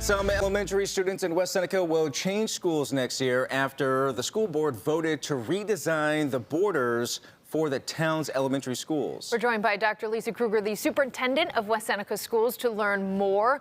Some elementary students in West Seneca will change schools next year after the school board voted to redesign the borders for the town's elementary schools. We're joined by Dr. Lisa Kruger, the superintendent of West Seneca Schools, to learn more.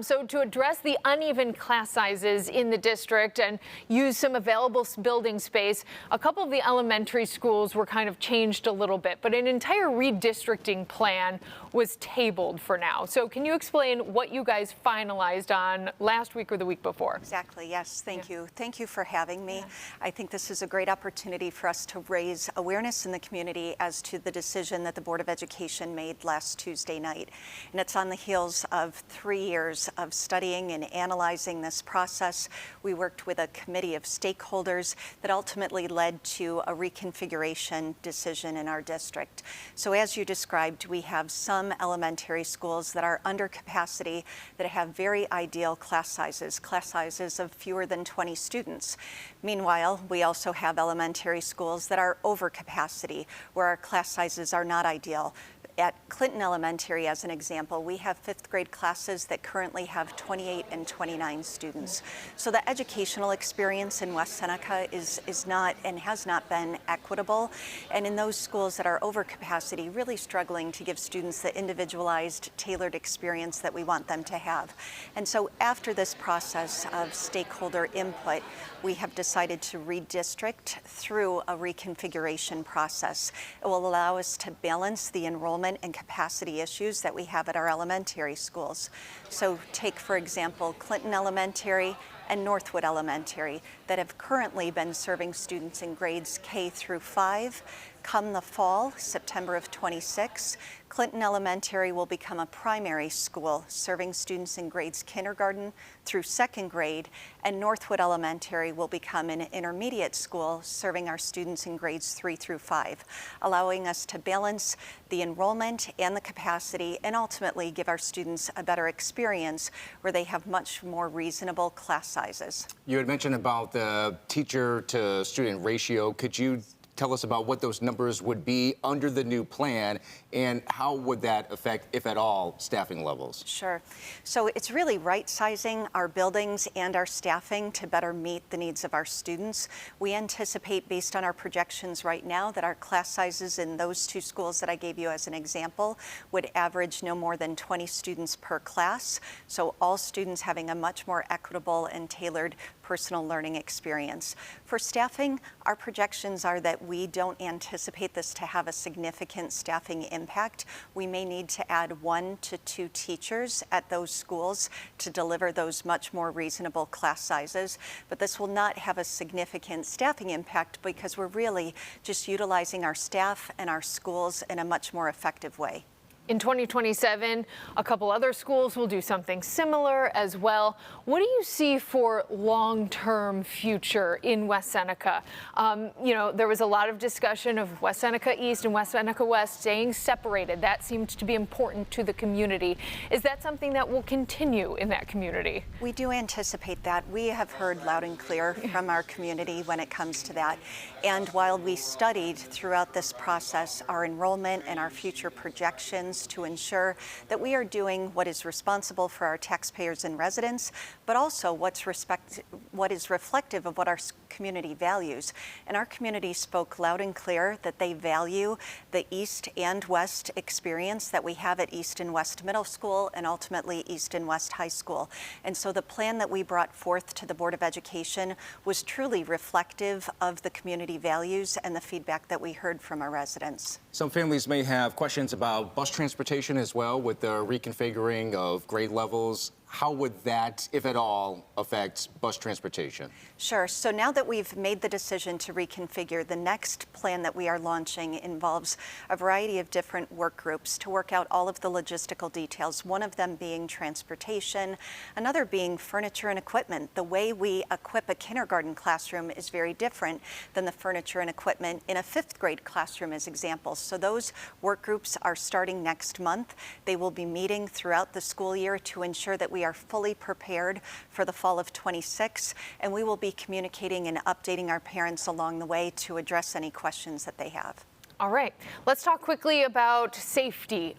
So to address the uneven class sizes in the district and use some available building space, a couple of the elementary schools were kind of changed a little bit, but an entire redistricting plan was tabled for now. So can you explain what you guys finalized on last week or the week before? Exactly, yes, thank you. Thank you for having me. I think this is a great opportunity for us to raise awareness in the community as to the decision that the Board of Education made last Tuesday night. And it's on the heels of 3 years of studying and analyzing this process. We worked with a committee of stakeholders that ultimately led to a reconfiguration decision in our district. So as you described, we have some elementary schools that are under capacity that have very ideal class sizes of fewer than 20 students. Meanwhile, we also have elementary schools that are over capacity, where our class sizes are not ideal. At Clinton Elementary, as an example, we have 5th grade classes that currently have 28 and 29 students. So the educational experience in West Seneca is not and has not been equitable. And in those schools that are over capacity, really struggling to give students the individualized, tailored experience that we want them to have. And so after this process of stakeholder input, we have decided to redistrict through a reconfiguration process. It will allow us to balance the enrollment and capacity issues that we have at our elementary schools. So take, for example, Clinton Elementary and Northwood Elementary that have currently been serving students in grades K through 5. Come the fall, September of 26, Clinton Elementary will become a primary school serving students in grades kindergarten through 2nd grade, and Northwood Elementary will become an intermediate school serving our students in grades 3 through 5, allowing us to balance the enrollment and the capacity and ultimately give our students a better experience where they have much more reasonable class sizes. You had mentioned about the teacher to student ratio. Could you tell us about what those numbers would be under the new plan and how would that affect, if at all, staffing levels? Sure. So it's really right-sizing our buildings and our staffing to better meet the needs of our students. We anticipate, based on our projections right now, that our class sizes in those 2 schools that I gave you as an example would average no more than 20 students per class. So all students having a much more equitable and tailored personal learning experience. For staffing, our projections are that we don't anticipate this to have a significant staffing impact. We may need to add 1 to 2 teachers at those schools to deliver those much more reasonable class sizes, but this will not have a significant staffing impact because we're really just utilizing our staff and our schools in a much more effective way. In 2027, a couple other schools will do something similar as well. What do you see for long-term future in West Seneca? There was a lot of discussion of West Seneca East and West Seneca West staying separated. That seemed to be important to the community. Is that something that will continue in that community? We do anticipate that. We have heard loud and clear from our community when it comes to that. And while we studied throughout this process our enrollment and our future projections to ensure that we are doing what is responsible for our taxpayers and residents, but also what is reflective of what our community values. And our community spoke loud and clear that they value the East and West experience that we have at East and West Middle School and ultimately East and West High School. And so the plan that we brought forth to the Board of Education was truly reflective of the community values and the feedback that we heard from our residents. Some families may have questions about bus transportation as well with the reconfiguring of grade levels. How would that, if at all, affect bus transportation? Sure. So now that we've made the decision to reconfigure, the next plan that we are launching involves a variety of different work groups to work out all of the logistical details, one of them being transportation, another being furniture and equipment. The way we equip a kindergarten classroom is very different than the furniture and equipment in a 5th grade classroom as examples. So those work groups are starting next month. They will be meeting throughout the school year to ensure that we are fully prepared for the fall of 26, and we will be communicating and updating our parents along the way to address any questions that they have. All right, let's talk quickly about safety.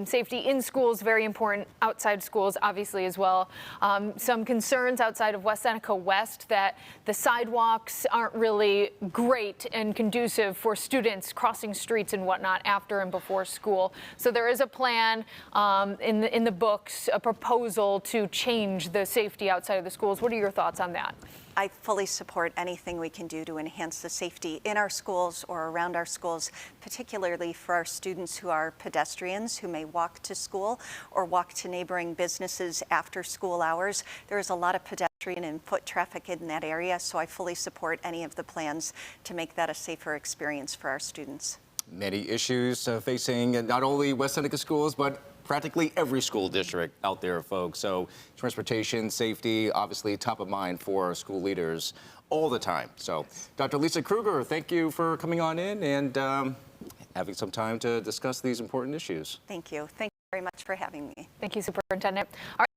Safety in schools, very important, outside schools, obviously, as well. Some concerns outside of West Seneca West that the sidewalks aren't really great and conducive for students crossing streets and whatnot after and before school. So there is a plan in the books, a proposal to change the safety outside of the schools. What are your thoughts on that? I fully support anything we can do to enhance the safety in our schools or around our schools, particularly for our students who are pedestrians who may walk to school or walk to neighboring businesses after school hours. There is a lot of pedestrian and foot traffic in that area, so I fully support any of the plans to make that a safer experience for our students. Many issues facing not only West Seneca schools, but practically every school district out there, folks. So transportation, safety, obviously top of mind for school leaders all the time. So Dr. Lisa Kruger, thank you for coming on in and having some time to discuss these important issues. Thank you. Thank you very much for having me. Thank you, Superintendent. All right.